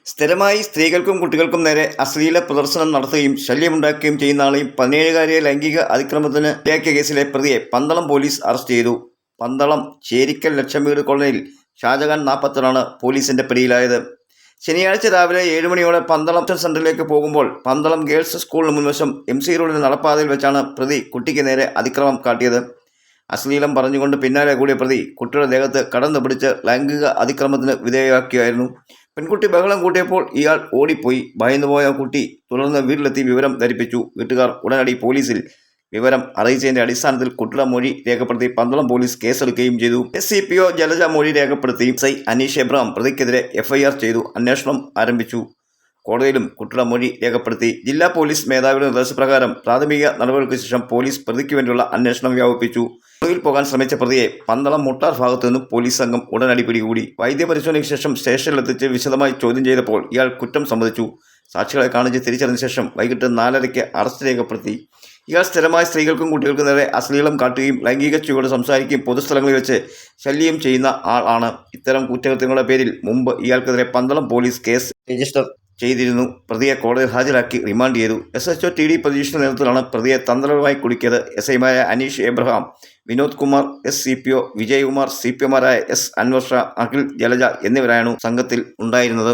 സ്ഥിരമായി സ്ത്രീകൾക്കും കുട്ടികൾക്കും നേരെ അശ്ലീല പ്രദർശനം നടത്തുകയും ശല്യമുണ്ടാക്കുകയും ചെയ്യുന്ന ആളെയും 17-കാരിയെ ലൈംഗിക അതിക്രമത്തിന് ഇരയാക്കിയ കേസിലെ പ്രതിയെ പന്തളം പോലീസ് അറസ്റ്റ് ചെയ്തു. പന്തളം ചേരിക്കൽ ലക്ഷംവീട് കോളനിയിൽ ഷാജഹാൻ 47 പോലീസിന്റെ പിടിയിലായത്. ശനിയാഴ്ച രാവിലെ 7 മണിയോടെ പന്തളം സെന്ററിലേക്ക് പോകുമ്പോൾ പന്തളം ഗേൾസ് സ്കൂളിന് മുൻവശം MC റോഡിന്റെ നടപ്പാതയിൽ വെച്ചാണ് പ്രതി കുട്ടിക്ക് നേരെ അതിക്രമം കാട്ടിയത്. അശ്ലീലം പറഞ്ഞുകൊണ്ട് പിന്നാലെ കൂടിയ പ്രതി കുട്ടിയുടെ ദേഹത്ത് കടന്നു പിടിച്ച് ലൈംഗിക അതിക്രമത്തിന് വിധേയമാക്കിയായിരുന്നു. പെൺകുട്ടി ബഹളം കൂട്ടിയപ്പോൾ ഇയാൾ ഓടിപ്പോയി. ഭയന്നുപോയ കുട്ടി തുടർന്ന് വീട്ടിലെത്തി വിവരം ധരിപ്പിച്ചു. വീട്ടുകാർ ഉടനടി പോലീസിൽ വിവരം അറിയിച്ചതിന്റെ അടിസ്ഥാനത്തിൽ കുട്ടിയുടെ മൊഴി രേഖപ്പെടുത്തി പന്തളം പോലീസ് കേസെടുക്കുകയും ചെയ്തു. SCPO ജലജ മൊഴി രേഖപ്പെടുത്തി. SI അനീഷ് എബ്രഹാം പ്രതിക്കെതിരെ FIR ചെയ്തു. അന്വേഷണം ആരംഭിച്ചു. കോടതിയിലും കുട്ടിയുടെ മൊഴി രേഖപ്പെടുത്തി. ജില്ലാ പോലീസ് മേധാവിയുടെ നിർദ്ദേശപ്രകാരം പ്രാഥമിക നടപടികൾക്ക് ശേഷം പോലീസ് പ്രതിക്ക് വേണ്ടിയുള്ള അന്വേഷണം വ്യാപിപ്പിച്ചു. ഒളിവിൽ പോകാൻ ശ്രമിച്ച പ്രതിയെ പന്തളം മുട്ടാർ ഭാഗത്തു നിന്നും പോലീസ് സംഘം ഉടനടി പിടികൂടി. വൈദ്യപരിശോധനയ്ക്ക് ശേഷം സ്റ്റേഷനിലെത്തിച്ച് വിശദമായി ചോദ്യം ചെയ്തപ്പോൾ ഇയാൾ കുറ്റം സമ്മതിച്ചു. സാക്ഷികളെ കാണിച്ച് തിരിച്ചറിഞ്ഞ ശേഷം വൈകിട്ട് 4:30 അറസ്റ്റ് രേഖപ്പെടുത്തി. ഇയാൾ സ്ഥിരമായി സ്ത്രീകൾക്കും കുട്ടികൾക്കും നേരെ അശ്ലീലം കാട്ടുകയും ലൈംഗിക ചുവട് സംസാരിക്കുകയും പൊതുസ്ഥലങ്ങളിൽ വെച്ച് ശല്യം ചെയ്യുന്ന ആളാണ്. ഇത്തരം കുറ്റകൃത്യങ്ങളുടെ പേരിൽ മുമ്പ് ഇയാൾക്കെതിരെ പന്തളം പോലീസ് കേസ് രജിസ്റ്റർ ചെയ്തിരുന്നു. പ്രതിയെ കോടതിയിൽ ഹാജരാക്കി റിമാൻഡ് ചെയ്തു. SHO TD പ്രതീഷിന്റെ നേതൃത്വത്തിലാണ് പ്രതിയെ തന്ത്രപരമായി കുടുക്കിയത്. SIമാരായ അനീഷ് എബ്രഹാം, വിനോദ് കുമാർ, SCPO വിജയകുമാർ, CPOമാരായ S അൻവർ ഷാ, അഖിൽ, ജലജ എന്നിവരാണ് സംഘത്തിൽ ഉണ്ടായിരുന്നത്.